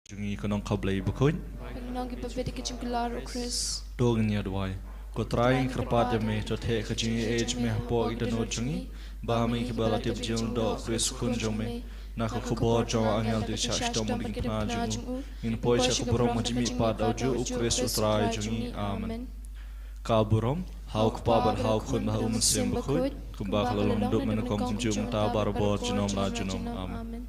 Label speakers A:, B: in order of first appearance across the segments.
A: Jungi kanong kablay Bakhuid.
B: Nang gipabedi ka jingkularo Chris.
A: Dogin yadway. Ko trying krapad me to take a jungi age me po idano jungi. Bahami kibalatib jil do Chris kunjong me. Naka kubo jawa angel di shashto muding pna jungu. In poi siya kuburo majimi pad auju u Chris utray jungi. Amen. Kaburom. Hau kupabar hau kun baha umasim Bakhuid. Kumbak lalong duk menakom kumju mutabar bo jinom la jinom. Amen.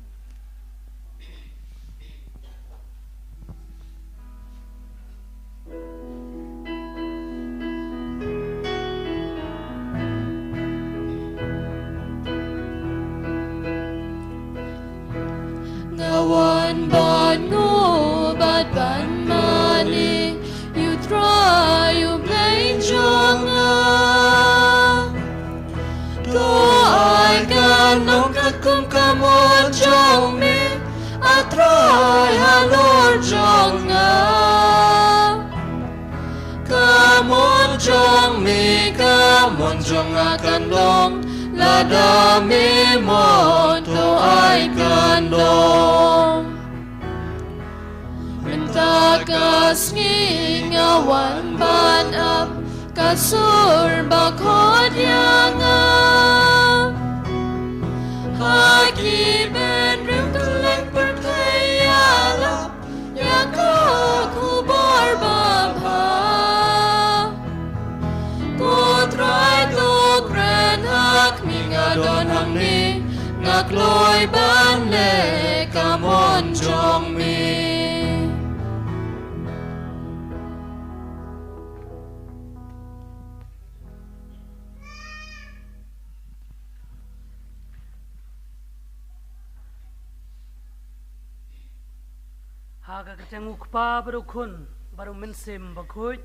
B: Ngawan ban ngo bat ban mani you try you blame jonga do I can no kakum kamon jong me I try halor jonga kamon jong me kamon jonga kandong lada me mon to I kandong minta kasngi ngawan ban up kasur Bakhuid yanga haki ben rim tulek perkayalap yaka kubar babha kutray to kren hak mingadon hamni ngakloy ban le kamon jong mi
C: Haga ketemu kupa baru kun baru mensim Bakhuid.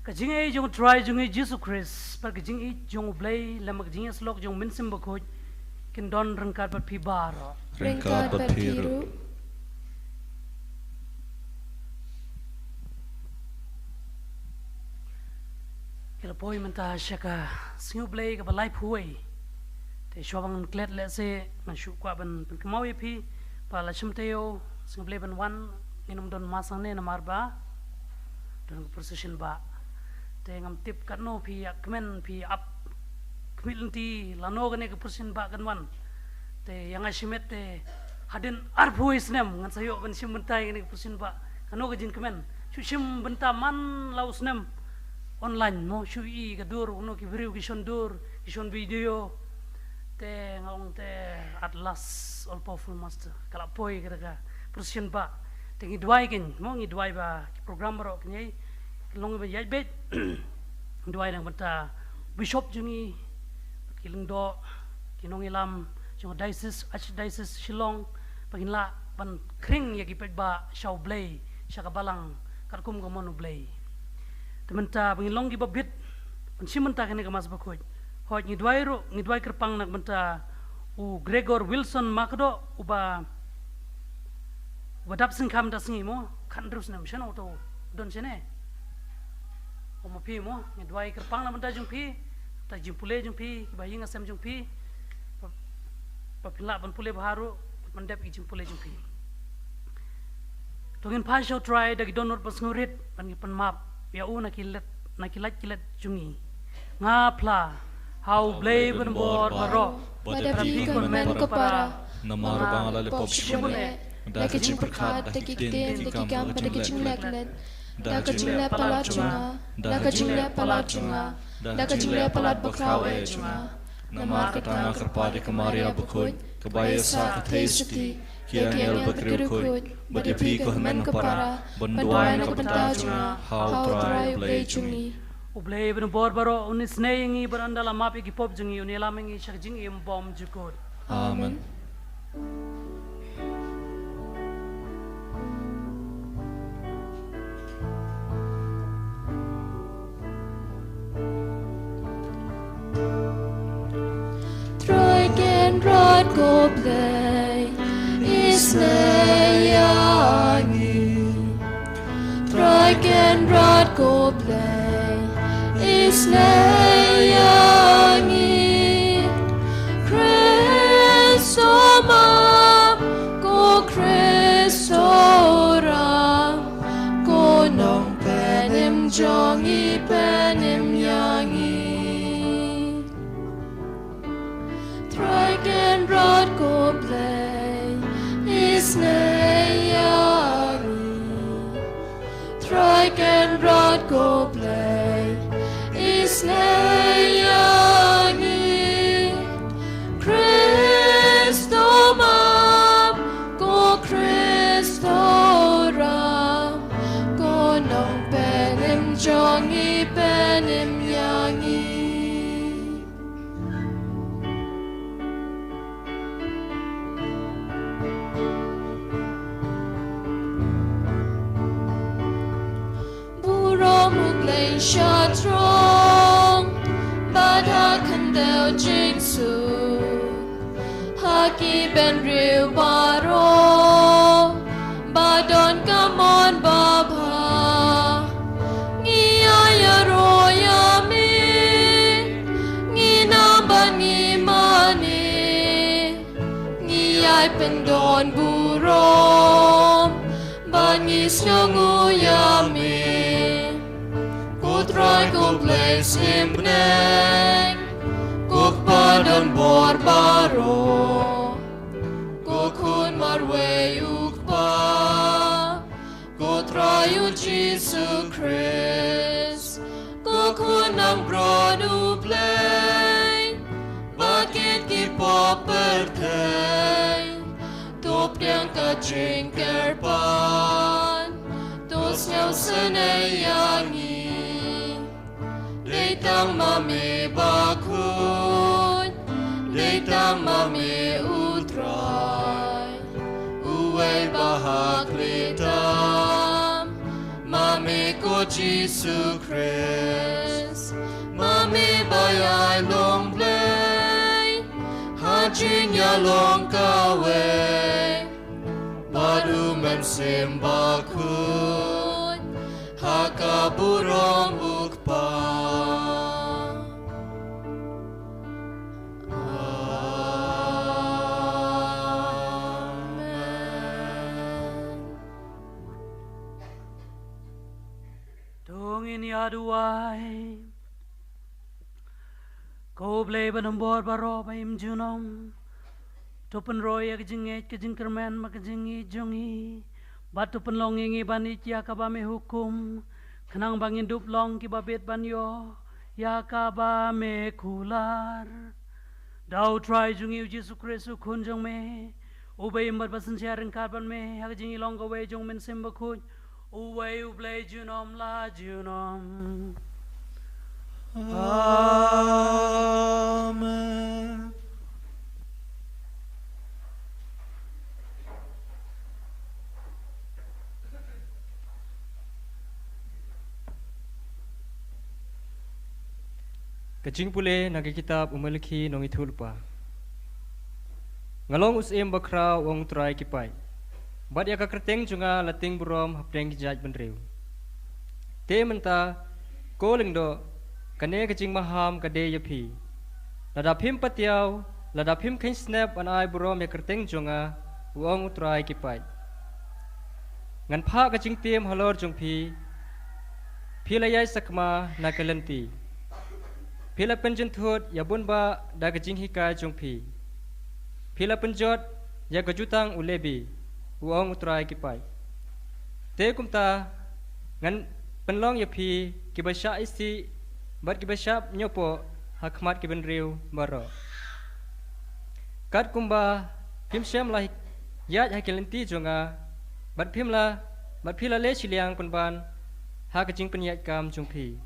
C: Kajing ai jong try jong ai Jesus Christ par kajing ai jong blay lamak jing slok jong mensim Bakhuid kin don rengkat bat pibaro.
A: Rengkat bat piru.
C: Kila poi menta syaka singu blay ka balai puai. Te shwabang klet le se man shu kwa ban kemau pi pa la chimteo singu blay ban wan nginum don masang ne namar ba don procession ba. Te ngam tip kat no pi akmen pi up kmilinti lano gane ke procession ba kan wan. Te yang asimet te hadin arpuai snem ngan sayo ban sim bentai gane ke procession ba kano ke jin kemen shu sim benta man laus nem online mo shu I gadur uno ki video ki shon video te ngong te atlas all powerful master kala poi kira procession ba te ngidwai ken mo ngidwai ba program ro knyai long ba yai bet dwai nang benta bishop jungi kiling do kinong ilam jong diocese Shillong paginla ban kring yagi pet ba shaw blay shaka balang karkum ko monu blay tementa bangilong gi babit pensimenta kene ka Mass Bakhuid hoj ngidwai kerpang nak benta u Gregor Wilson makdo uba dapsin kam dasngi mo kan terus nam shano to don sene o mo pi mo ngidwai kerpang na benta jung pi ta jimpule jung pi bayi ngasem jung pi papila ban pule baharu mandap i jimpule jung pi tongin pasho try dagi donor pas ngurit ban pan map ya u nakilat jungi ngapla how blay ban bor maro
B: Badapi kon men ko para
A: Namar bangala le pop
B: shibune daki jing perkat daki ten daki gam daki jing leklet daki jing le palat junga daki jing le palat junga daki jing le palat bakrawe junga
A: Namar katana kerpade kemaria Bakhuid. Kabaya sa katesti Kiang el bakriu Bakhuid. Badapi kon men ko para Banduay na kapenta junga how try blay jungi.
C: Ublay ben bor baro unis neyengi berandala mapi ki pop jungi unela mengi shak jingi bom jukod.
A: Amen.
B: Troy can rod go play is nayangi. Troy can rod go play is nayangi. Christ, oh ma, go Christ, oh jongi penim yangi Troiken rod go play is yangi Troiken rod go play is yangi Christo mam go Christo ram go nong penim jongi penim yangi Buro muglay shatrong Bada kandel jingsu Haki ben real baro Badon kamon babha Ngiyaya royami Nginaban ngimani Ngiyay pendon burom Bangis nyonguyami Kutray kumplace impneng Kukpadon borbaro Kukun marwe ukpa Kutrayu Jesus Christ Kukun ang brodu play Bakit kipo pertay Top diang kajing kerpan Tos nyaw senayangi Deitang mami bakhuid Deitang mami utray Uway bahag litam Mami ko Jesus Christ Mami bayay long play Hajing ya long kawe Badu memsim bakhuid Hakaburong ukpa
C: Tungin yaduai Ko blay banambor baro baim junom Tupen roy kajingit kajingkermen makajingi jongi Batu penlongingi banit ya kabame hukum Kenang bangin dup long ki babit banyo Ya kabame kular Dau try jungi Yesus Kristus kunjong me Ubay imbat basan siaran karban me Hakajingi long gawe jong men simbakut Uway ublay junom la junom
A: Amen.
D: Kajing pule nagi kitab umaliki nong itulpa. Ngalong usim bakra wong try kipai. Bad ya kakreteng junga lating burom hapdeng kijaj benriu. Te menta koling do kane kajing maham kade yapi. Ladapim patiaw, ladapim kain snap an ai burom ya kerteng junga wong try kipai. Ngan pa kajing tim halor jung pi. Pilayai sakma nakalenti. Pila penjen thot ya bunba da kajing hika jung pi. Pila penjot ya gajutang ulebi. Uang utrai kipai. Te kumta ngan penlong ya pi kibasya isi bat kibasya nyopo hakmat kiben riu baro. Kat kumba pim syam lah yat hakilenti jonga bat pimla bat pila le siliang penban ha kajing penyat kam jung pi.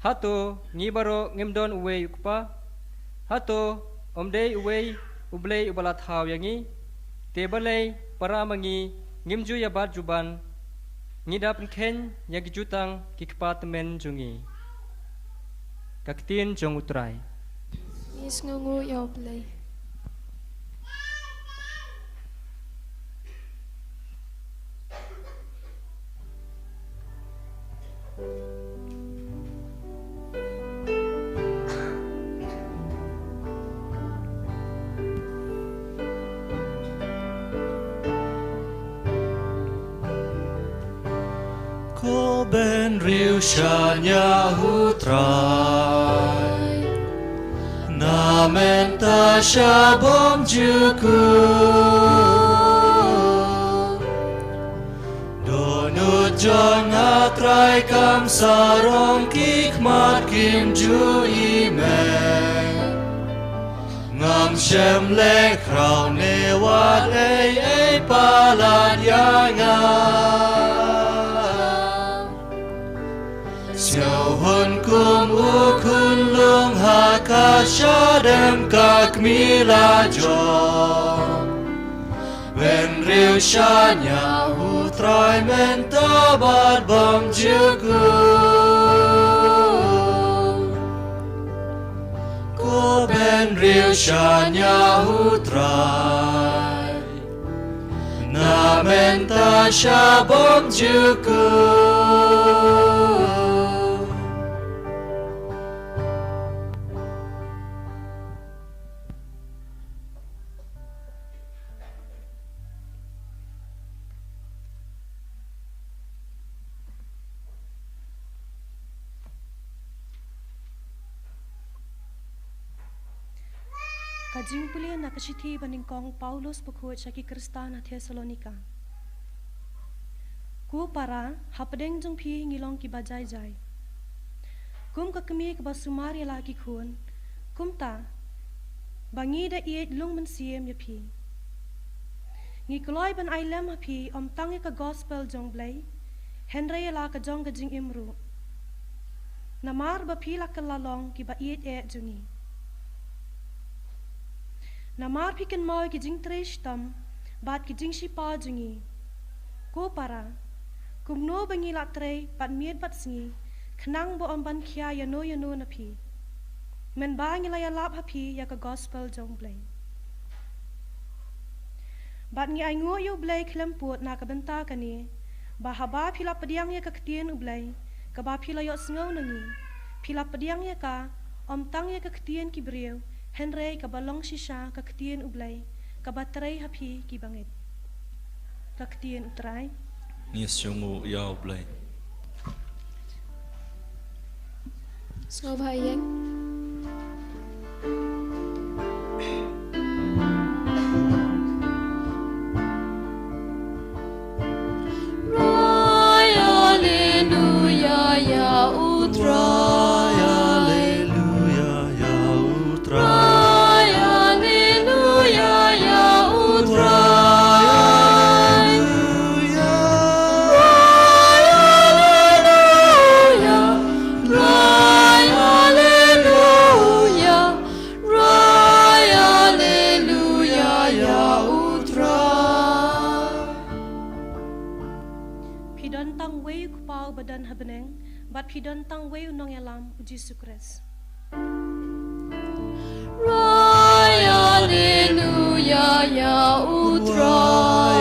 D: Hato ngi baro ngimdon uwe ukpa. Hato omdei uwe ublei ubalat haw yangi. Tebalai para mangi ngimju ya bat juban. Ngida penken ya kijutang kikpatemen jungi. Kaktin jong utrai.
B: Is ngungu yoblay
A: ben riu shanya hutrai na menta shabom juku donut janga trai kam sarong kikmat kim ju imeng ngam shem le krau ne wat ei palan yanga siêu hồn kum u kun lung ha ka shadem kak mila jo ben riu shanya hu trai men ta bad bam jugu ko ben riu shanya hu trai na men ta shabom jugu
E: Kajing puli nakasithi baningkong Paulus Bakhuid syaki Kristana Thessalonika. Ku para hapdeng jong phi ngilong ki bajai jai. Kum ka kemi ke basumari lagi khun. Kum ta bangi da iet lung men siem ya phi. Ngi kloi ban ailem ha phi om tangi ka gospel jong blai. Henry la ka jong ka jing imru. Namar ba phi la ka lalong ki ba iet jongi. Namar pikan mau ki jing tresh tam, bat ki jing shi pa jungi. Ko para, kum no bangi la tre, bat miet bat singi, khnang bo ban kia ya no na pi. Men ba ngi la ya lap ha pi ya ka gospel jong blai. Bat ngi ai ngo yu blai klem puat na ka benta kani, ba haba pi la pediang ya ka ketien u blai, ka ba pi la yo sngau nangi, pi la pediang ya ka, tang ya ka ketien ki breu, Henry ka balong shisha ka ketien ublay ka batray hapi ki bangit ka ketien utray
A: Yes yung ya ublay
B: Snov hayek Rai hallelujah ya utray Bat pidon tang wei unong yalam uji sukres. Rai hallelujah ya utrai.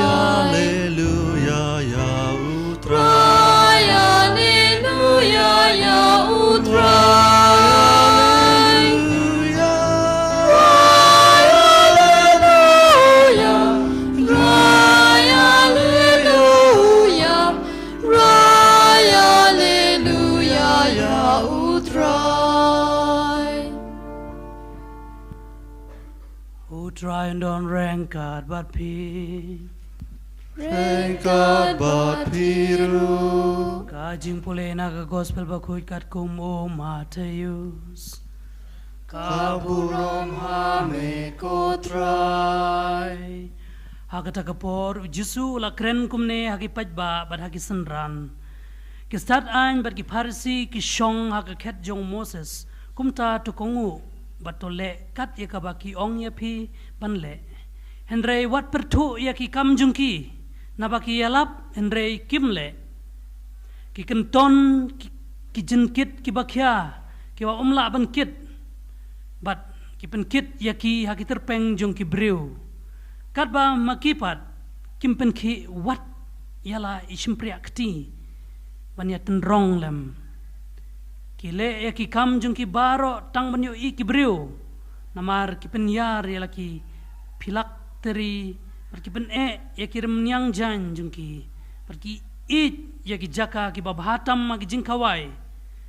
A: Hallelujah ya utrai.
B: Rai hallelujah ya utrai.
C: Try and don't rank God, but P.
A: Thank God, but Piru.
C: Kajing pulay na ka gospel Bakhuid kat kumo Mateus.
A: Kaburom hame ko try.
C: Hakata kapor Jesu la kren kumne haki pajba bad haki senran. Kistat an bad ki Parsi ki shong haka ket jong Moses kumta tukongu. Batole kat ya kabaki ong ya pi banle Henry wat pertu ya ki kam jungki nabaki yalap Henry kimle ki kenton ki jenkit ki bakya ki wa umla ban kit bat ki pen kit ya ki haki terpeng jungki breu kat ba makipat kim pen ki wat yala ishimpriak ti ban ya tenrong lem Kile ya ki kam jung ki baro tang banyo i ki breu namar ki penyar ya laki pilak teri per ki pen ya ki remnyang jan jung ki per ki it yagi jaka ki babhatam agi jingkawai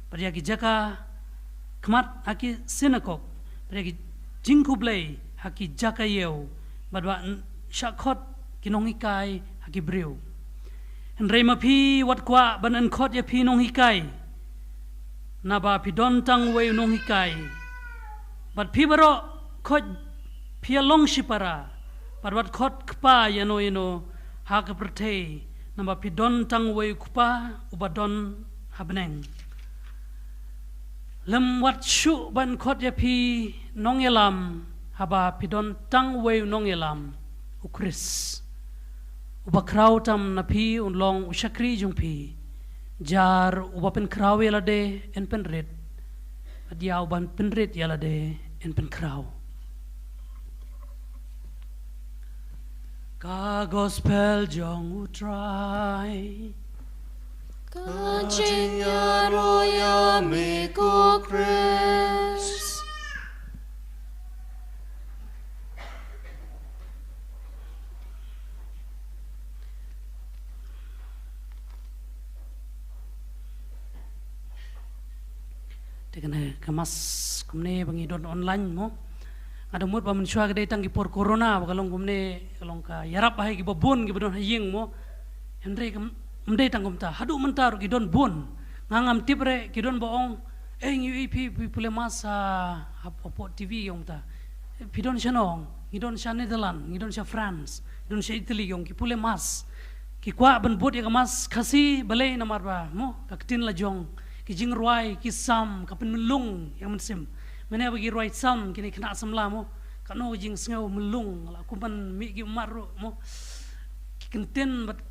C: pada yagi jaka kmat haki sinakok pada yagi jingkublay haki jaka yeu badwa syakot kinongikai haki breu Henry mapi wat kwa ban an khot ya pi nong hikai naba pi don tang wei nong hikai bat pi baro khot pi long shipara bat wat khot kpa ya no ha ka prte naba pi don tang wei kpa ubadon habneng lam wat shu ban khot ya pi nong elam haba pi don tang wei nong elam ukris uba kraw tam na pi long ushakri jung pi jar uba pen kraw yala de en pen red adia uban pen red yala de en pen kraw ka gospel jong utrai
B: Kanjing ya roya mi ko Chris
C: Tekana kamas kumne bangi don online mo ada mut ba mensyua gede tang ki por corona ba kalong kumne kalong ka yarap hai ki babon ki don hayeng mo Henry mde tang kumta hadu mentar ki don bon ngangam tibre ki don boong ngi pi pule masa hapo TV yong ta pi don shanong ki don sha Netherlands ki don sha France ki don sha Italy yong ki pule mas ki kwa ban bot ya mas khasi balai namar ba mo kaktin la jong ki jing ruai ki sam ka pen melung yang mensim mana bagi ruai sam kini kena sam la mo kano jing sngau melung la ku ban mi ki maru mo ki kenten bat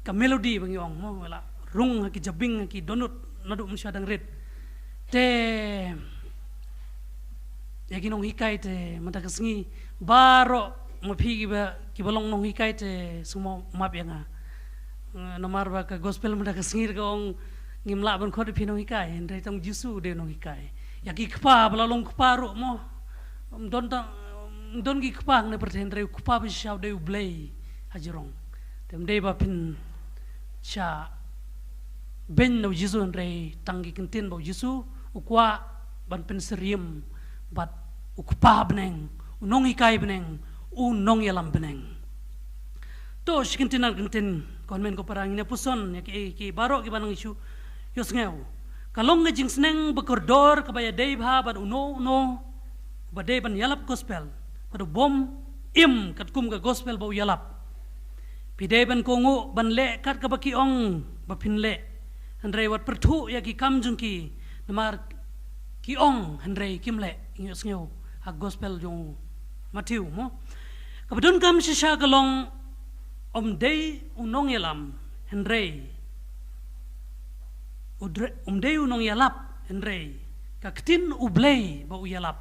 C: ka melody bagi ong mo la rung ki jabing ki donut nadu mensya dang red te ya ki nong hikai te mata kesngi baro mo pi ki balong nong hikai te semua map yang nomar ba ka gospel mata kesngi ka ong ngimla ban khot pi nong hikai ndai tong jisu de nong hikai ya ki kpa balalong kpa ro mo don ki kpa ne perten ndai kpa bi shau de ublei hajirong tem de ba pin cha ben no jisu ndai tang ki kintin bo jisu ukwa ban pen seriem bat ukpa beneng unong hikai beneng unong yalam beneng to shikintinan kintin konmen ko parang ina puson ya ki baro ki banang isu Yos ngeu kalong nge jing sneng bekordor kabaya dei bha ban uno ba dei ban yalap gospel padu bom im kat kum ga gospel ba yalap pi dei ban kongu ban le kat ka baki ong ba pin le handrei wat perthu ya ki kam jung ki namar ki ong handrei kim le yos ngeu ha gospel jong Matthew mo kabadun kam shisha kalong dei unong yalam handrei dei unong yalap Henry kaktin ublei ba uyalap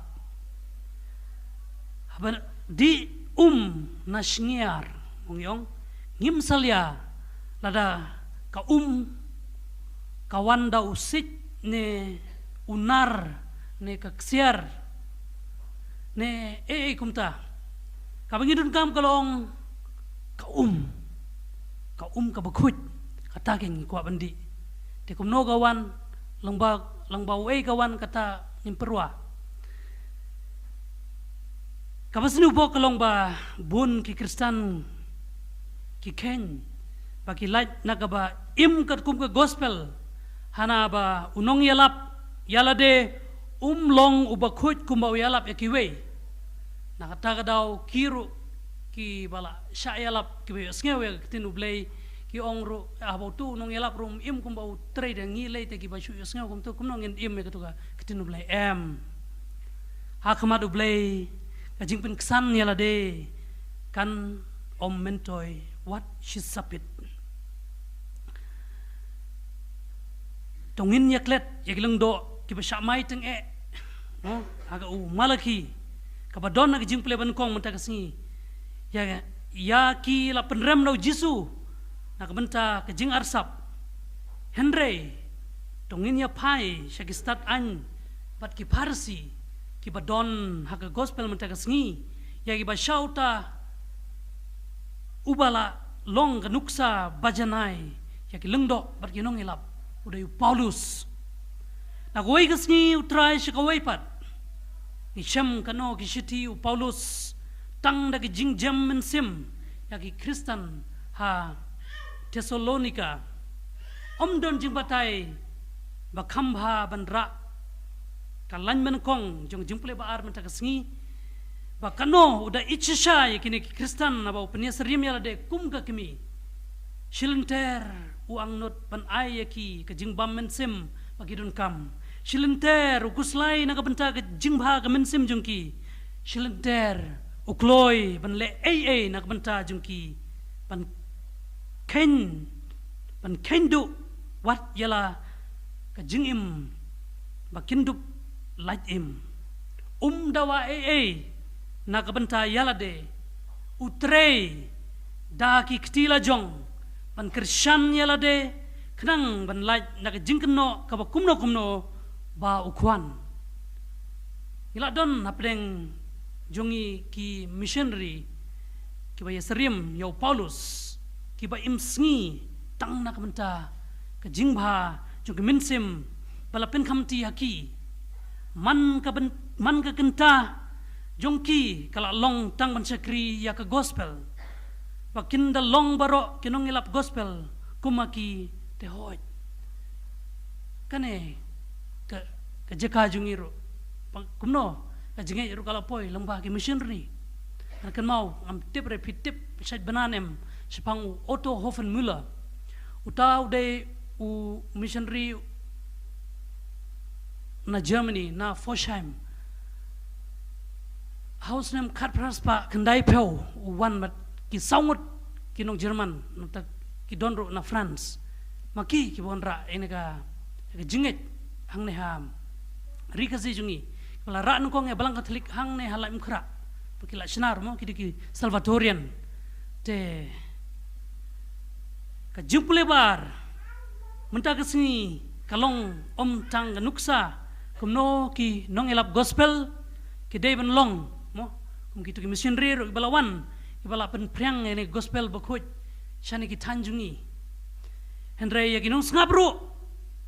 C: haban di nasngiar yong ngim salya lada ka kawan da usik ne unar ne kaksiar ne kumta kabangidun kam kalong ka bakhuid kataging kwa bandi te kumno gawan langba wei gawan kata imperwa kabasnu bo kalong ba bun ki Kristen ki ken baki light nagaba im kat kum ka gospel hana ba unong yalap yalade long ubakhut kumba yalap yakiwe nakata daw kiru ki bala sha yalap ki sngewe tin ublei ki ongro abo tu nong yalap rum im kum bau trade ngi lei te ki ba shu yosnga kum tu kum nong im me katuga kitinu blai em ha khamadu blai ka jingpen ksan yala de kan mentoi what she sapit tongin yaklet yagilang do ki ba shamai teng no aga malaki ka ba don na jingple ban kong menta kasngi ya ki la penrem no jisu nakabenta ke jing arsap Henry tongin ya pai shaki start an bat ki parsi ki badon haka gospel menta kasngi ya ki ba shauta ubala long kanuksa bajanai ya ki lengdo bat ki nong ilap udah Paulus na goi kesni utrai shikawai pat ni shem kano ki shiti Paulus tang da ki jingjam men sim ya ki Kristen ha Thessalonica don jing batai ba khambha ban ra kalan men kong jong jimple ba ar men ta kesni ba kano udah ichisha ya kini Kristen na ba upnya serim ya de kum ka kimi shilenter uang not ban ay ki ka jingbam men sim bagi dun kam shilenter ukuslai na ka benta ka jingba ka men sim jungki shilenter ukloi ban le ai na ka benta jungki ban kendu wat yala ka jingim ba kindup light im dawa ai na ka benta yala de utrei da ki ktila jong ban Krisyan yala de kenang ban light na ka jingkeno ka ba kumno ba ukwan ila don apdeng jongi ki missionary ki ba yasrim yo Paulus ki ba imsngi tang na ka benta ka jingba jong ki minsim balapin kamti haki man ka kenta jongki kala long tang ban sakri ya ka gospel bakin da long baro kinong ilap gospel kumaki te hoy kane ka jeka jungiro kumno ka jinge ru kala poi lembah ki missionary kan mau am tip repeat tip sait bananem sepang Otto Hoffenmüller utau de u missionary na Germany na Forsheim house name kat praspa kendai peu wan mat ki saungut ki nong Jerman nota ki donro na France maki ki bonra enega jinget hang ne ham rika zi jungi pala ra nong kong e balang Katolik hang ne hala imkra pakila sinar mo ki Salvatorian te ka jumple bar menta kesini kalong tang nuksa kumno ki nong elap gospel ki day ban long mo kum ki missionary ro balawan ibala pen priang ini Mass Bakhuid shani ki tanjungi hendrai ya ginong ngabru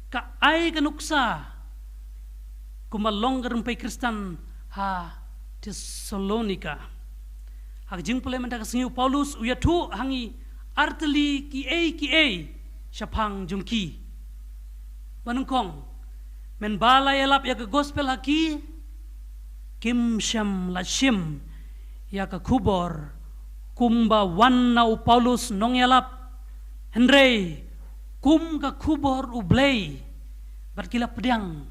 C: ka ai kanuksa kumalong garumpai Kristen ha Thessalonica hak jingpule menta kasingu Paulus uyatu hangi arteli ki ai syapang jungki banungkong men bala yalap ya ke gospel haki kim syam lashim ya ke kubor kumba wannau Paulus nong yalap hendrei kum ka kubor ublei berkila pedang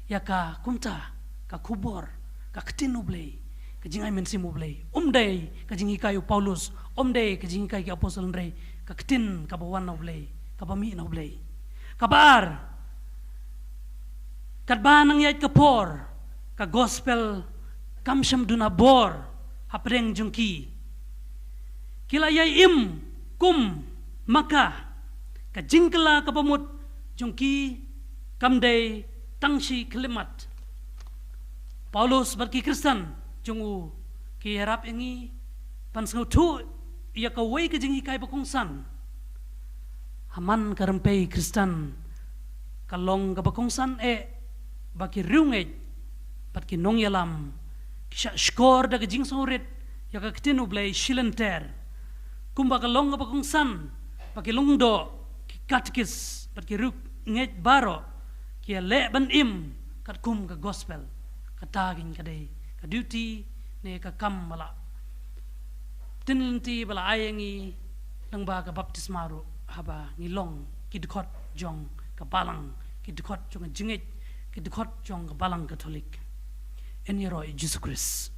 C: ya ka kumta ka kubor ka ketin ublei ka jingai mensim ublei dei ka jingi kayu Paulus dei ka jingi kayu apostol hendrei ka ketin ka bawan ublei ka bami na ublei kabar kadbanang yait kapor ka gospel kamsyam dunabor hapreng jungki kila yai kum maka ka jingkala ka pamut jungki kamdei tangsi kelimat Paulus berki Kristen jungu ki harap ingi pansau tu ia ka wei ka jingi kai bakongsan haman karempei Kristen kalong ka bakongsan baki riunget patki nong yalam kisha skor da ka jing saurit ya ka ketinu blai shilenter kumba ka long ka bakongsan baki longdo ki katkis patki ruk nget baro ki le ban kat kum ka gospel katagin kadai ka duty ne ka kam bala tinlenti bala ayangi nang ba ka baptismaro haba ngilong kidkot jong ka balang kidkot jong jinget kidkot jong ka balang Katolik eniroi Jesus Christ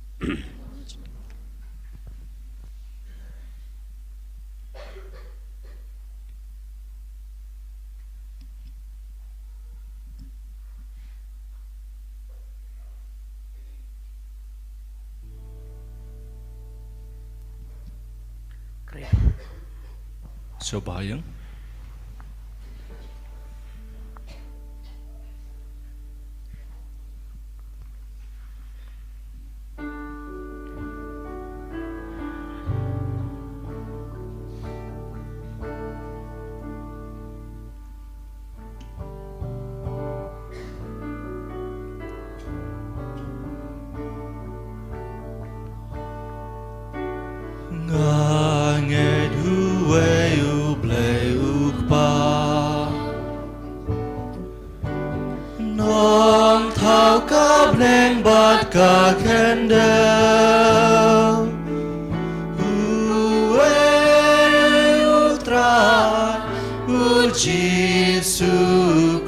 A: So bayang Del Ue Ultra U Jesus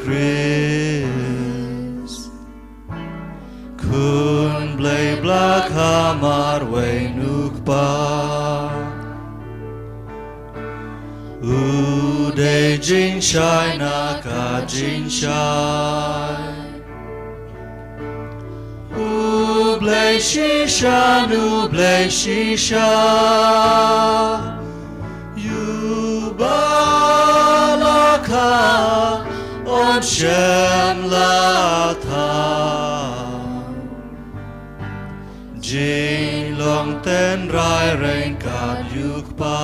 A: Christ Kun blei blak hamar wei nukpa U de jing shai na ka jing shai U blei shisha nu blei shisha U balaka on shem la tha Jing long ten rai rain ka yuk pa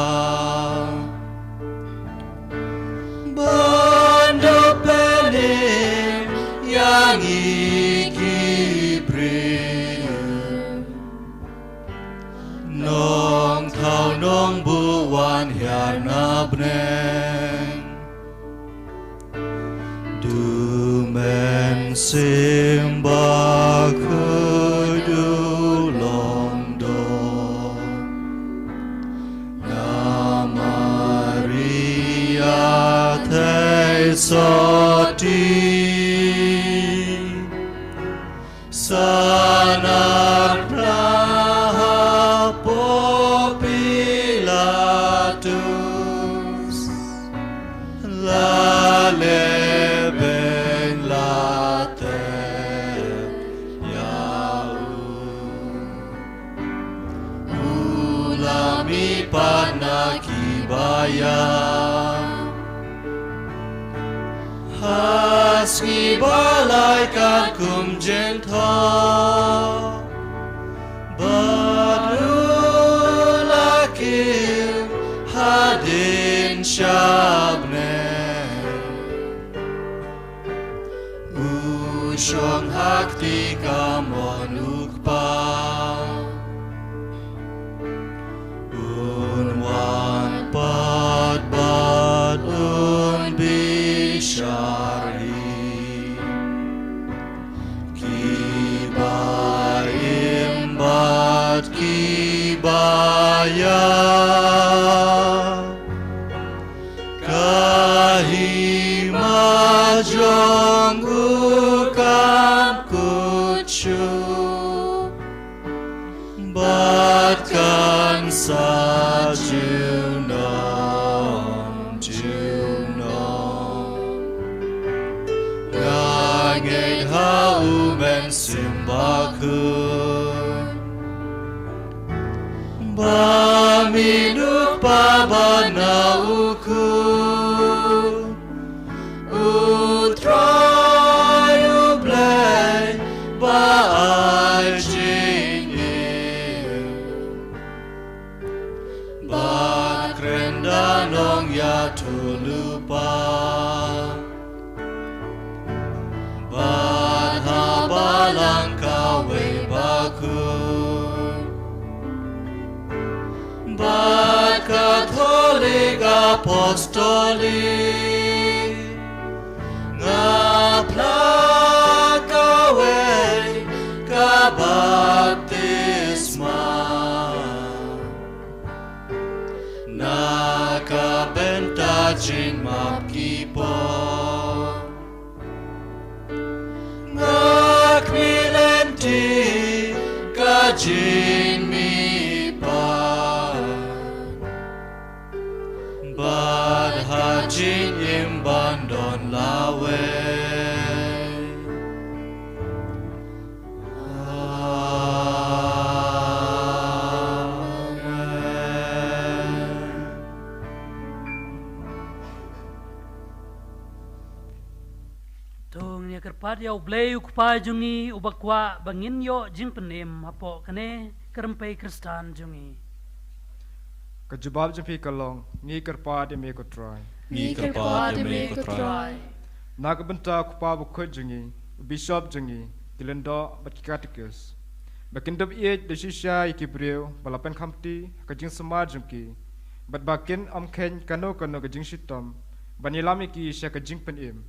A: Bando pelim yang iki brim Nong thau nong buwan hiar na bneng Du men sim bakhuid du long do Na Maria te soti Sanak praha popilatus La lebeng la te yau Ulami panaki bayang Haski balaikan kum jentha Badulakim hadin syabne Usyong hakti kamonukpa Unwan pad bad un bishari Kibaim bad kibaya Kahima jong ukam kucu Batkan sa junon Ngangit haumen simbakun Baminuk pabana ukun Utrai ublei baai jingin Bakrenda nong ya tulupa Badha balang kawe bakun Bad Katolik Apostolik Ngaplakawe kabaptisma Nakabentajin mapkipo Ngakmilenti kajin mipan Bad hajin imbandon lawe
C: Tung ya kerpat ya ublei ukpa jungi ubakwa bangin yo jing penem apo kane kerempai kristan jungi
D: Kejubab jempi kalong ngi kerpa de me ko try
B: Ni kerpa de me ko try
D: Nak benta kupa bukhud jungi bishop jungi kilendo bakikatikus Bakindab iej de shisha ikibreu balapen khamti kajing semar jungki bat bakin amken kano kajing shitom banilami ki sha kajing penim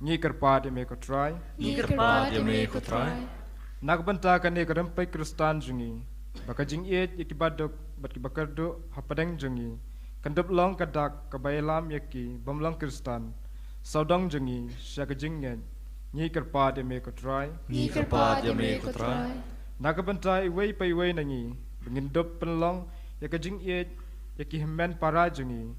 D: Ni kerpa de me ko try
B: Ni kerpa de me ko try
F: Nak benta kane kadampai Kristan jungi. Baka jing iet yaki badok bat ki bakardo hapadeng jungi. Kandap long kadak kabaylam yaki bamlang Kristan. Saudang jungi syaka jingen. Nyi kerpa de me kotrai.
B: Ngi kerpa de me kotrai.
F: Nak benta iway pa iway nangi. Bengindop penlong yaka jing iet yaki himen para jungi.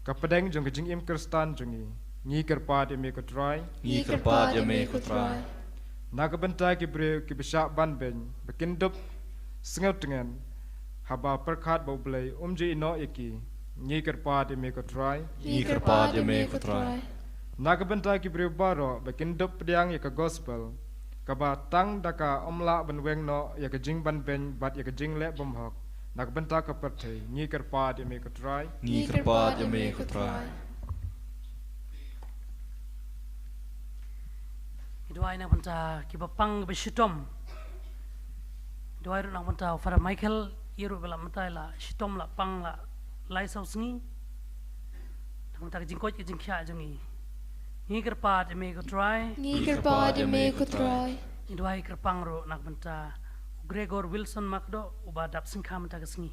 F: Kapadeng jung jing im Kristan jungi. Nyi kerpa de me kotrai.
B: Ngi kerpa de me kotrai.
F: Nak benta ki bre ki besyak ban ben. Bekindop sengaut dengan haba perkat bau belai umji ino iki nyi kerpa de me kotrai
B: Ngi kerpa de me kotrai.
F: nak benta ki bre baro bakin dop pediang ya ka gospel kaba tang daka omla ban weng no ya ka jing ban ben bat ya ka jing le bom hok nak benta ka perthai nyi kerpa de me kotrai
A: Ngi kerpa de me kotrai.
C: Dua ina panta kibapang beshitom. Dua ina panta Father Michael iru bela mata la shitom la pang la lai sau singi. Panta jingkot jingkya jungi. Ngi kerpa de me ko try.
B: Ngi kerpa de me kotrai.
C: Dua kerpang ro nak panta Gregor Wilson makdo uba dap singka mata kesingi.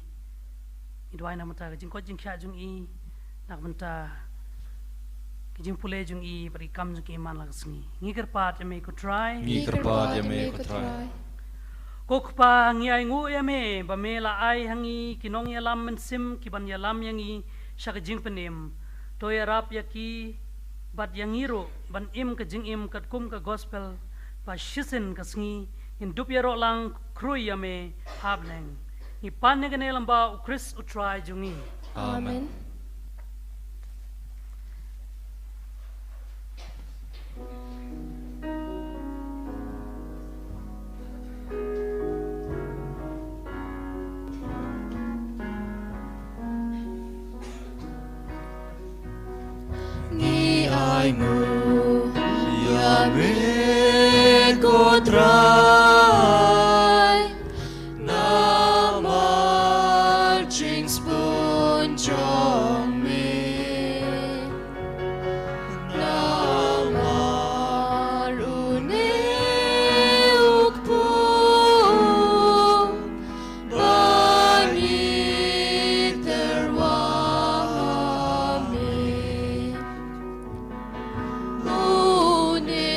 C: Dua ina panta jingkot jingkya jungi nak panta kijing pule jung I pari kam jung iman lang sengi ngikir pat ya me ko try
A: Ngi kerpa de me kotrai.
C: kokpa ngi ai ngu ya me ba me la ai hangi kinong ya lam men sim ki ban ya lam yang I syak jing penim to ya rap ya ki bat yang iro ban im ka jing im kat kum ka gospel pa shisen ka sengi in dup ya ro lang krui ya me habneng ni pan ya gane lamba ukris utrai jungi
B: Amen. Ngi ai ngu ya me kotrai na marching spoon jong me na marune ukpu bani terwahami une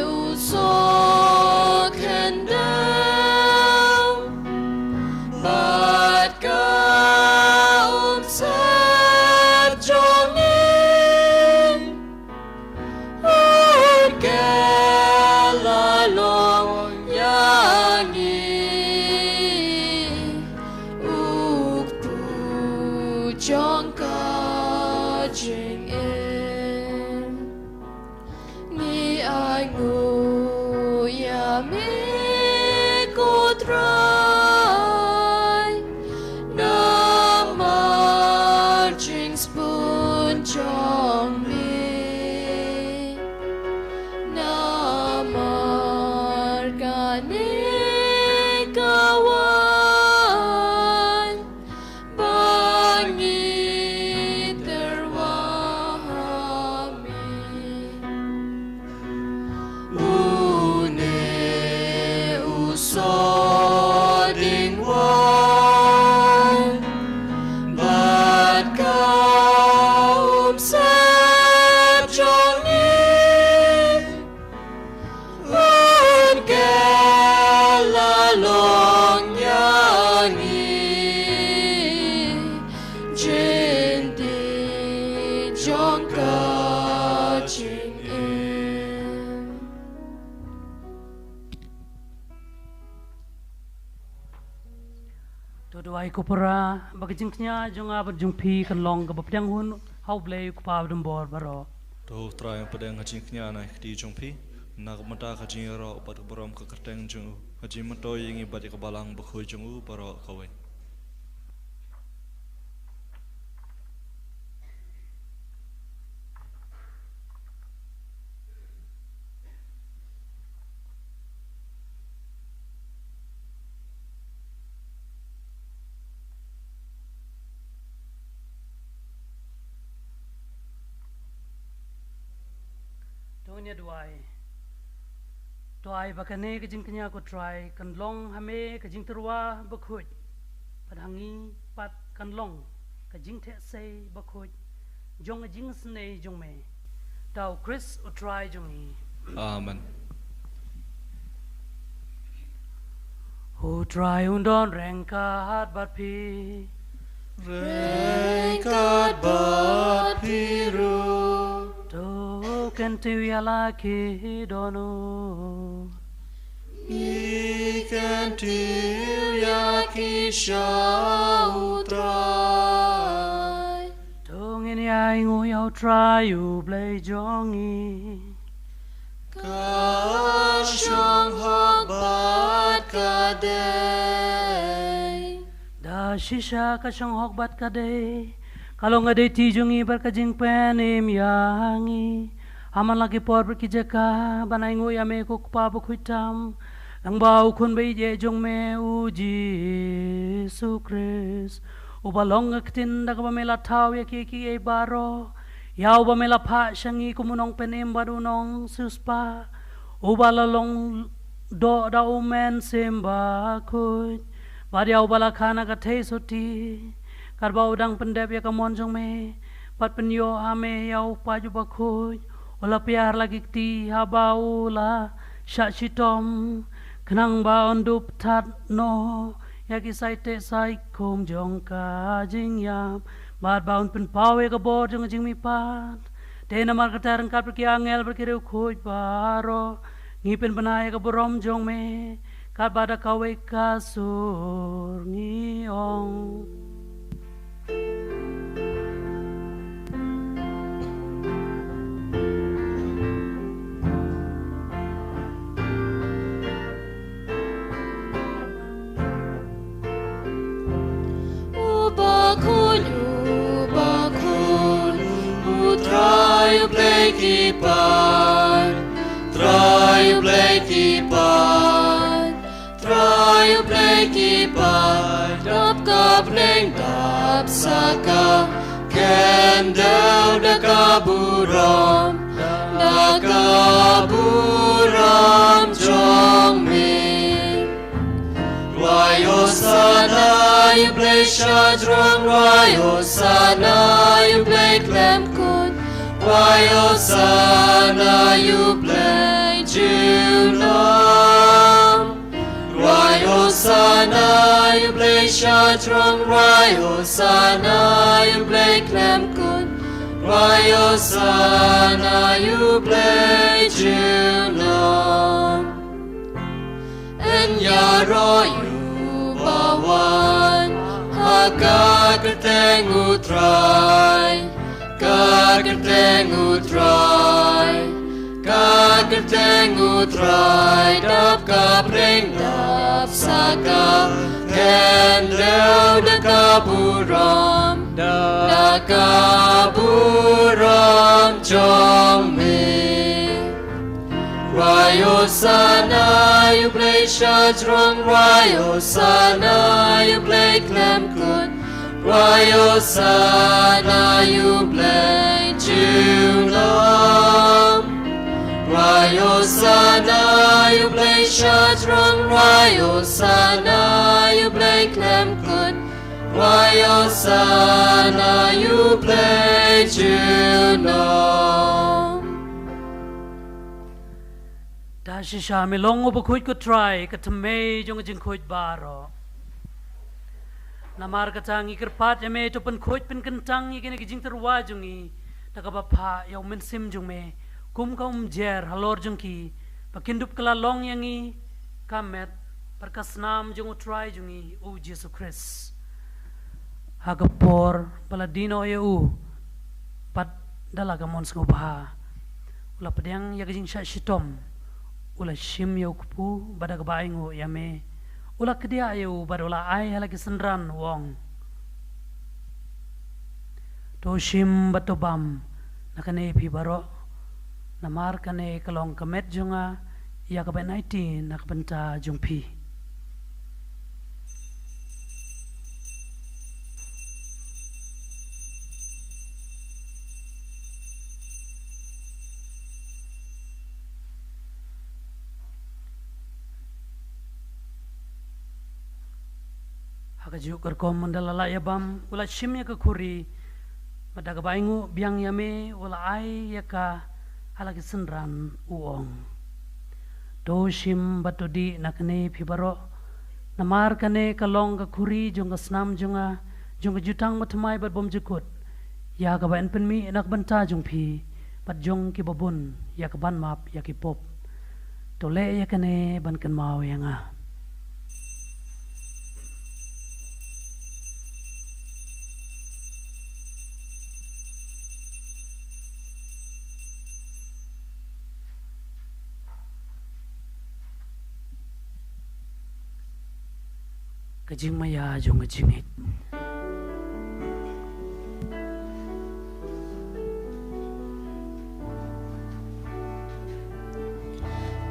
B: usok hendau bat ka sat jongin ut kelalong yangi uktu jong ka jing in ni ai ngu ya me kotrai na marching spoon jong me na margane kawan bangi terwahami une usoding wan bat kaum sat jongin un kelalong yangi jindi jong ka jing in
C: to dua ko para bagi jingknya jonga berjumpi kan long ka bapdang hun hau blay ko pa dum bor baro
A: To trai padang hajing knya na di jongpi. Nak mata hajing ro pat borom ka kerteng jung. Hajing mato yingi bat ka balang bakhuid jung baro kawai.
C: to Donya duai. to ai bakane ke jing kenya ko try kan long hame ke jing terwa bakhuid padhangi pat kan long ke jing the sei bakhuid jong jing snei jong me tau Chris o try jongi
A: Amen.
C: who try undon rengkat bat pi
A: Rengkat bat piru
C: to kan tu yala ki dono
A: ikan tiu yaki shautrai
C: to ngin ai ngo yau try u blai jongi
A: Kashong hok bat kadai
C: da shisha ka shong hok bat ka de kalau ngade ti jungi bar ka jing penim yangi aman lagi por ber ki jaka banai ngo ya me ko pa bu khuitam ang bau khun bei je jong me u Jesu Christ u balong aktin da ka mela thaw ya ki e baro Yau ba mela pa shangi kumunong penim badunong suspa ubalalong do da umen simba kuj badiau bala khana ka thei soti karba udang pendep ya kamon jong me pat penyo ame yau paju ba kuj ola piar lagi ti habau la sha shitom khnang ba ondup that no ya ki sai te sai kum jong ka jing yam Bad baun pen pawe ka bo jong jing mi pat te na mar kata rengkat perki angel perki reu khoj baro ngi pen banai ka borom jong me kat bada kawe ka sur ngi ong
A: Try play keeper, try play keeper, try play keeper. Dap kapling dap saka, kendau da kaburam jong me. Wayo sana you play shadrong, wayo sana you play klemkut. Wayo sana you play julam. Wayo sana you play shadrong, wayo sana you play klemkut. Wayo sana you play julam. And yaro you bawan haka keteng utrai. Kageteng utrai, dap kapring dap saka, kendau da kaburam jong me. Wayo sana you play shadrong, wayo sana you play klemkut. Wayo sana you play julam. Wayo sana you play shadrong. Wayo sana you play klemkut. Wayo sana you play julam.
C: Da shisha mi long obo kuj ko try ka tame jong jing kuj baro namar katang ikir pat yame to pen khoj pen kentang ikene ki jing terwa jungi takaba pha yaw men sim jung me kum jer halor jung ki pakindup kala long yangi kamet perkasnam jung try jungi u Jesu Christ hagapor paladino eu pat dalaga mons go bah ula pedang ya jing sha shitom ula shim yo kupu badak baingo yame ula kedia ayu badola ai lagi senran wong to shim batobam nakane pi baro namar kane kalong kamet junga ya ka ben 19 nakbenta jungpi Pakajuk kerkom mandalala yabam ulat shimnya ke kuri madaga baingu biang yame ula ai yaka halagi senran uong do shim batudi nakne pibaro namar kane kalong ka kuri jong ka snam jonga jong ka jutang matmai bat bom jukut ya ka ban penmi nak banta jong pi bat jong ki babun ya ka ban map ya ki pop to le ya kane ban kan mau yanga kajing maya jong kajing it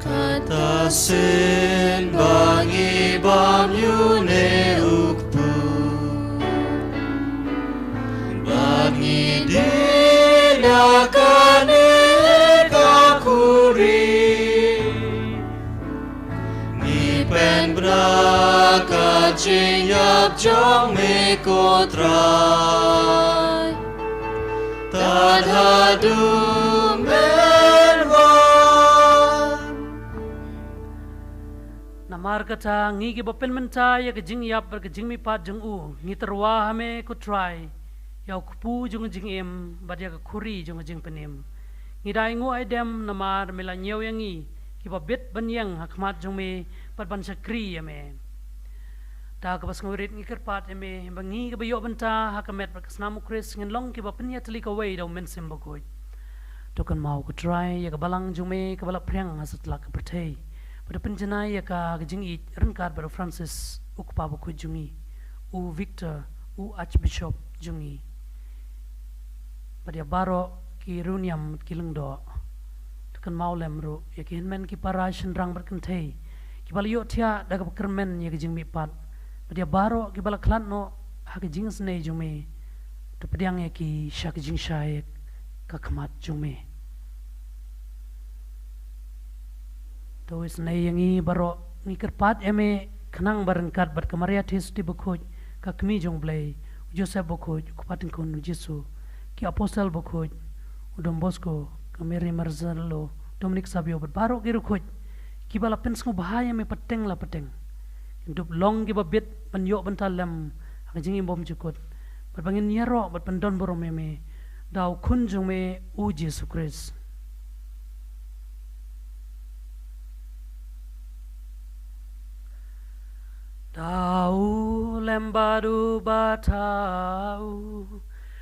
A: Kata sen bangi bam yune ukpu bangi dina kane kakuri ni pen braka jinyap jong me kotrai tadhadu
C: namar kata ngi ki bopel menta ya ke jing yap ber ke jing mi pat jeng u ngi terwa hame ku try ya ku pu jung jing em bad ya ke kuri jung jing penim ngi dai ngu ai dem namar mela nyeu yang ngi ki bobet ban yang hakmat jung me pat ban sakri ya me ta ka bas ngurit ngi kerpat ya me bangi ke bayo benta hakamet ber kesnamu kris ngin long ki bopen ya teli ka wei do men sim bakoi to kan mau ku try ya ke balang jung me ke balap preng hasat lak pertei pada penjana ya ka gajing it rengkat pada Francis ukpa Bakhuid jungi u Victor u Archbishop jungi pada baro ki runiam ki lengdo tekan maulem ru ya ki henmen ki para shenrang berkentei ki baliyo tia daga kermen ya gajing mi pat pada baro ki bala klan no ha gajing snei jungi to pediang ya ki syak gajing syaik ka khamat jungi to is nay yangi baro ni kerpat eme khnang barengkat bar kamaria tis di Bakhuid ka kmi jong blai Joseph Bakhuid ku patin kon Jesu ki apostle Bakhuid udom Bosco kameri marzalo Dominic Sabio baro ki Bakhuid ki bala pens ngo bahaya me pateng la pateng indup long ki babit panyo bantalam akajing imbom jukut bar bangin yaro bar pandon boro me daw kun jong me u Jesu Christ Tau lembadu batau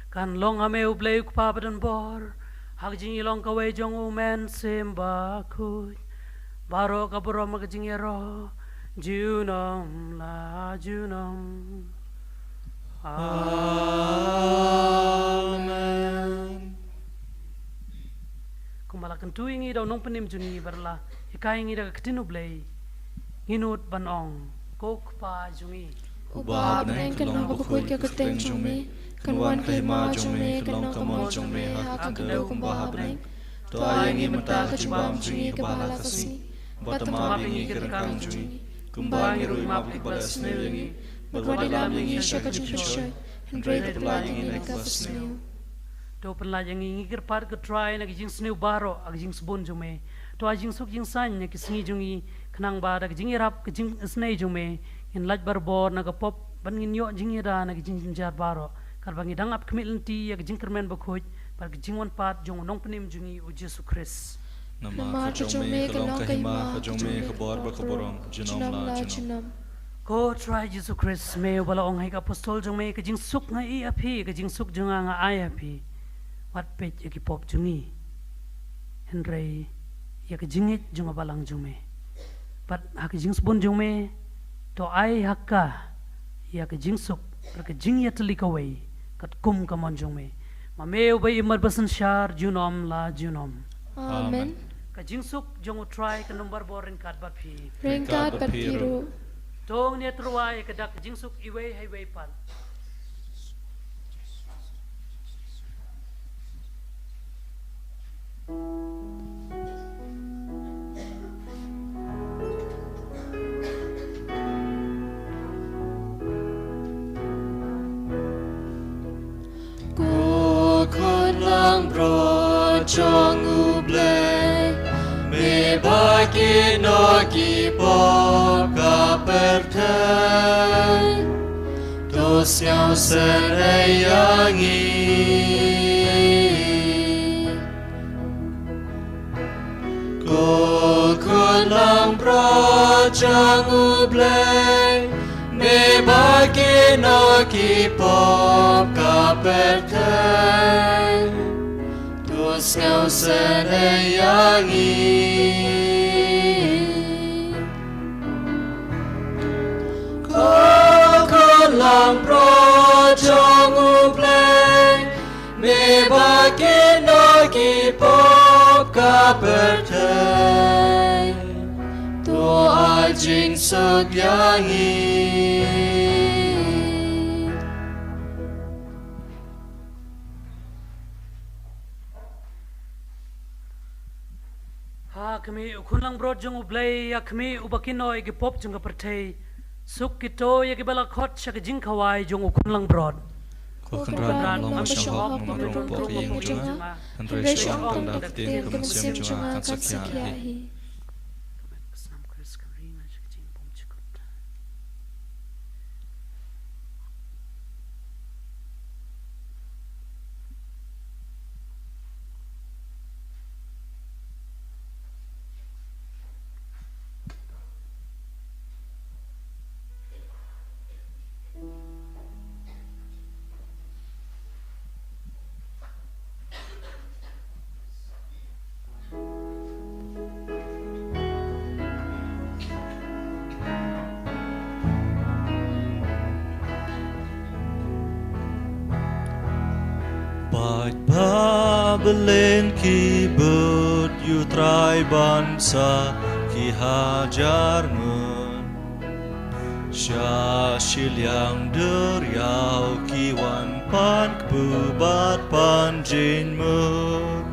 C: kan long ame ublei ku papadan bor hak jingi long kawe jong umen Bakhuid baro kaburo magajingi ro junom la junom amen kumalakan tuingi daw nong penim juni barla ikaingi daga ketinu blei nginut banong kok pa jungi
B: ubah neng kenang Bakhuid ke keteng jungi kanwan kahima jungi kanong kamon jungi hak kedau kumbah neng doa yangi menta kejumbam jungi kebala kasi batama bingi kerekang jungi kumbah ngiru imap ibadas newengi berwadilam yangi syaka jungi hendrai terpelai yangi nek basneu
C: do penla yangi ngikir par ke try nag jing sneu baro ag jing sebon jume to ajing suk jing san nek singi jungi kenang ba dak jing irap ke jing snei jume in laj barbor naga pop ban ngin yo jing ira nag jing jar baro kar bangi dangap kmilenti ag jing kermen Bakhuid par jing wan pat jong nong penim jungi u Jesu Christ
A: nama kajome kalong kahima kajome kabor bakaborong jinom la jinom
C: ko try Jesu Christ me bala ong hai apostol jong me ke jing suk ngai api ke jing suk jong nga ai api wat pet ki pop jungi henrei ya ke jingit jong balang jong me pat hak jing spon jong me to ai hakka ya ke jing suk ke jing ya tli kawai kat kum kamon jong me ma me ubay imar basan shar junom la junom
B: amen
C: ka jing suk jong try ka number borin kat bat phi
B: ringkat berpiru
C: tong ne truai ka dak jing suk iway highway pal
A: trong ublay me baki no ki po ka pertai dos nhau sen yangi ko kulang pro trong ublay me baki no ki po ka pertai dos nhau sen yangi lang pro trong ublay me baki no ki po ka pertai to ajing suk yangi
C: ha kami kunlang bro jong ublay ya kami ubakino igi pop jong pertai suk kito ya kibala khot shak jing khawai jong kunlang brod
A: ko khandran long shong hok mamrong pok yeng junga handre shong tanda tin kum sem junga kan sakya hi Babelen kibut yu trai bansa ki hajar ngun Sya silyang deryau ki wan pan kbubat pan jin mut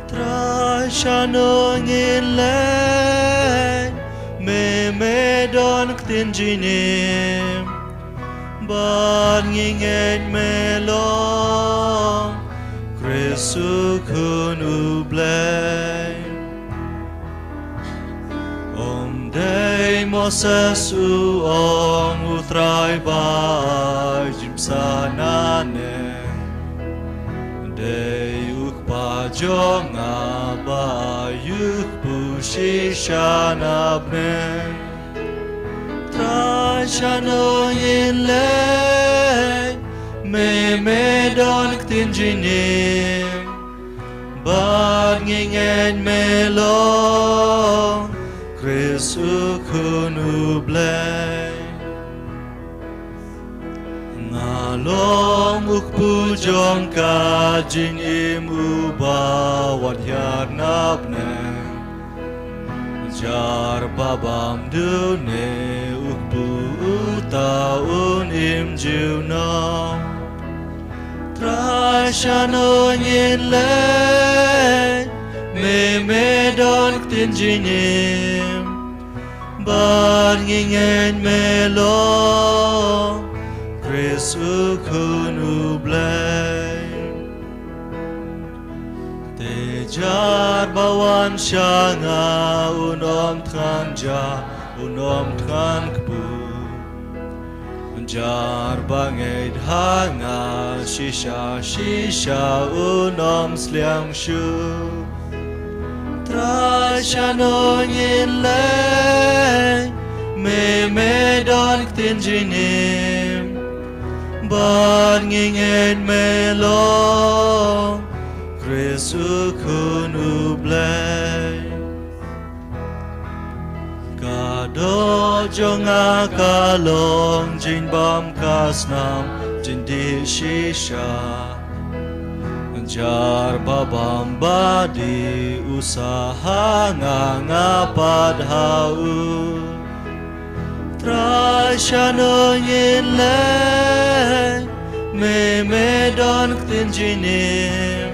A: Trai shano ngin len me medon ktin jinim Ban nginged melong Kristu kun ublay Day Moses uong utray ba jimsanane Day ukpa jonga ba yuk pushi shanabne Try shano yin lay me medon ktin jinim Bad nginged melong Kristu kun ublay Ngalong ukpu jong ka jing imu bawat yar nabne Jar babam dune ukpu utaun im jiuna Try shano yin lay me medon ktin jinim Bad nginged melong Kristu kun ublay Tejar bawan syanga unom tanja unom tkan kbu Jar banged hanga shisha unom sliang shu Try shano yin lay me medon ktin jinim Bad nginged melong Kristu kun ublay Kado jonga kalong jin bam kasnam jin di shisha Jar babam badi usaha ngapad hau Try shano yin lay me medon ktin jinim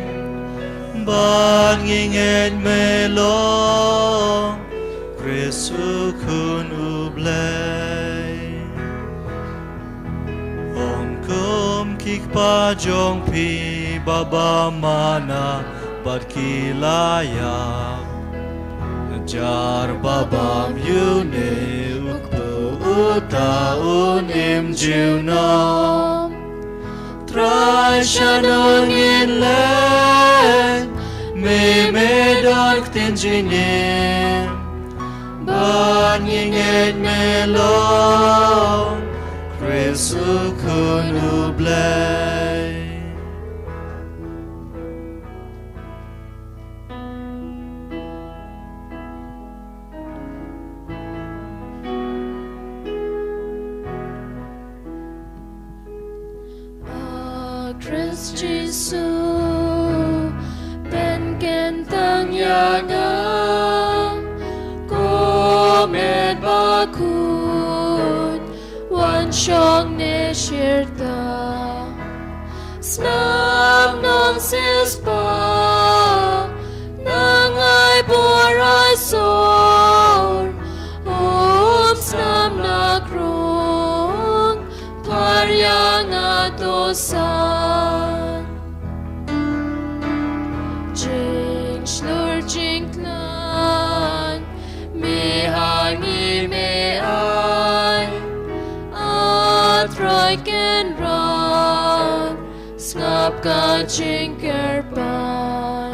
A: Bad nginged melong Kristu kun ublay Ong kum kikpa jong pi baba mana bad kilaya jar babam yune uta unim jiunom try shanong in len me don tinjinin ban yinged melong Krisu kunu blay
B: Christ Jesus ben ken tang yaga ko Mass Bakhuid wan shong ne shirta snam nong sis pa nang ai borai sor snam na krong paryang atosan jing shlur jing klan me hangi me ai atroy ken ran ngap ka jingkerpan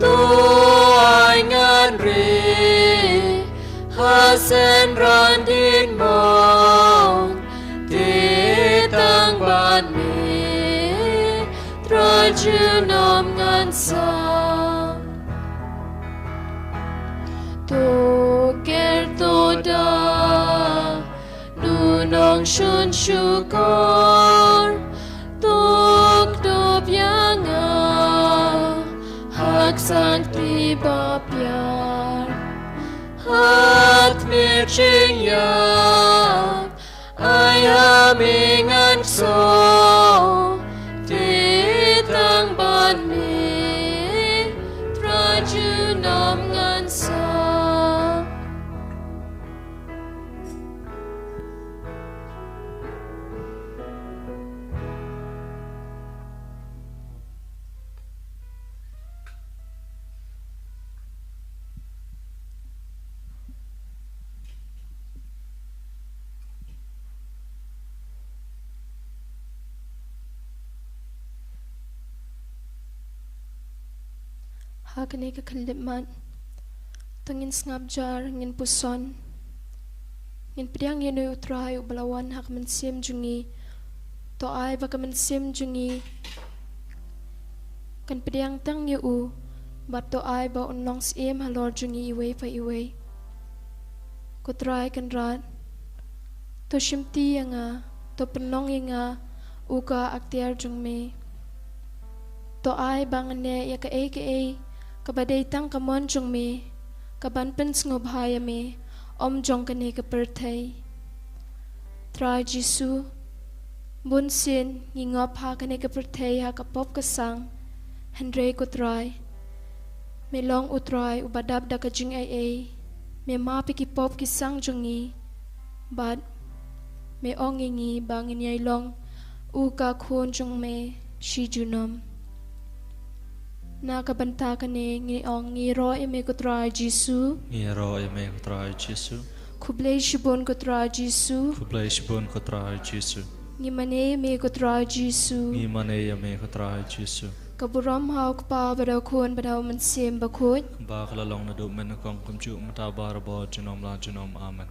B: tu ai ngan re hasen ran din mong ti tang ban me traju nom ngan sa tu ker tu da nu nong shun shukor sang tiba pyar hat mir ching ya ai hamingan so ti tang ban mi traju nom ngan sa Hakane ka kalipman tangin snap jar ngin puson ngin priang yenoy utray ubalawan hak man sim jungi to ay baka man sim jungi kan priang tang yu bat to ay ba unlong sim halor jungi iwe pa iwe kutray kan rat to shimti nga to penong nga uka aktiar jung me to ay bangane ya ka kabaday tang kamon jong me kaban pens ngob haya me om jong kane ka perthay tra Jisu bunsin ngingop ha kane ka perthay ha kapop kasang Henry ko try me long utray ubadab da ka jing ay me mapi ki pop kisang jongi bad me ongingi bangin yay long uka khon jong me shi junom nakabanta ka ni ngiro ime kutra Jisu
A: ngiro ime kutra Jisu
B: kublay shibon kutra Jisu
A: kublay shibon kutra Jisu
B: ngimane ime kutra Jisu
A: ngimane ime kutra Jisu
B: kaburam hauk pa badaw kun badaw mansim Bakhuid
A: ba kalalong na do men kong kumju matabar bo junom la junom amen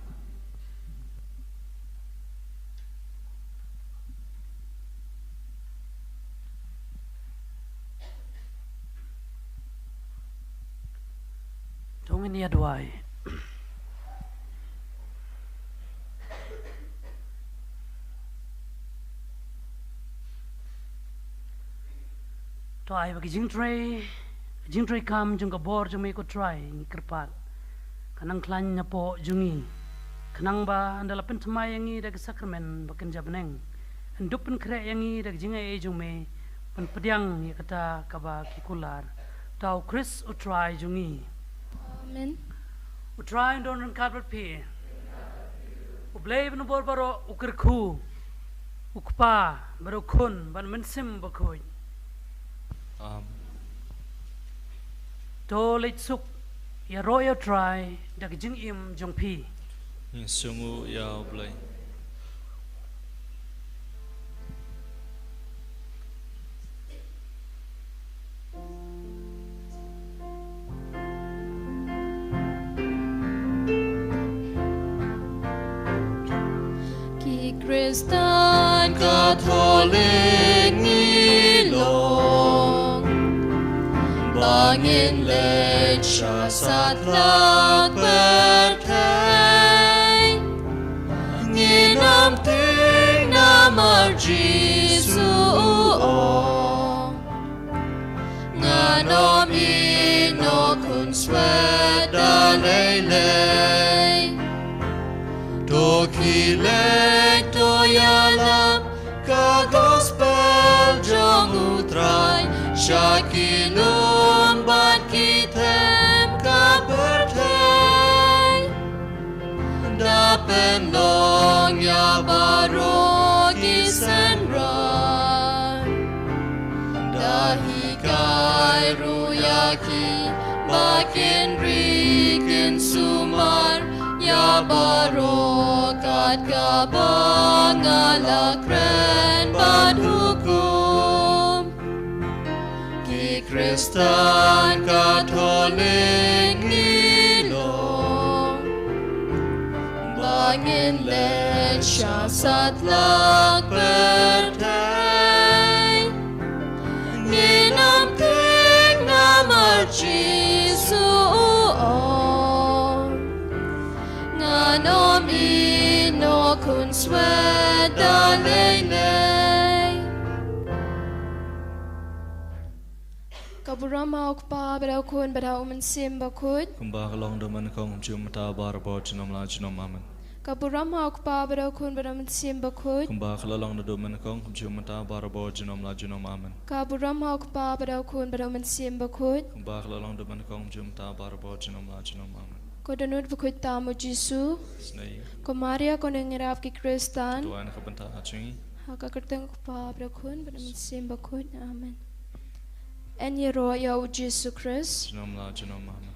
C: Tungin niya duay. To ay bagi jing tray kam jung ka bor jung may ko try ng kerpat kanang klan niya po jungi kanang ba andala pentamayangi dag sakramen bakin jabneng anduk pen kre yangi dag jingay jung may penpediang ya kata kaba kikular tau Chris utray jungi
B: Amen.
C: Utray don ren kadbat pi. Ublay no bor baro ukirku. Ukpa baro kun ban mensim Bakhuid. to leit suk ya royal try dak jing im jong pi
A: Sungu ya blai.
B: Kristen Katolik ngilong Bangin leit syasat lak bertay Nginam ting namar Jisu Nganom ino kun swet dalay Do kilek do yalam ka gospel jong utrai Syakilun bat kitem ka bertay Dapen long ya baro kisen ran Dahi kai ruyaki bakin rikin sumar Ya barokat kabang alakren bad hukum Ki Kristen Katolik ngilong Bangin leit syasat lak bertay Nginam ting namar Jisu Nganom ino kun swet dalay Kaburam hauk pa berau kun berau mensim bakut
A: Kumbah long doman kong jum ta barbo jinom la jinom amen.
B: Kaburam hauk pa berau kun berau mensim bakut
A: Kumbah long doman kong jum ta barbo jinom la jinom amen.
B: Kaburam hauk pa berau kun berau mensim bakut
A: Kumbah long doman kong jum ta barbo jinom la jinom amen.
B: Ko danut bakut tamu Jisu
A: Snei
B: Ko Maria ko nangirap ki Kristen
A: tuan ka banta achingi.
B: Haka kerteng ko pa berau kun berau mensim bakut Amen En yero ya Jisu Christ
A: Jinom la jinom amen.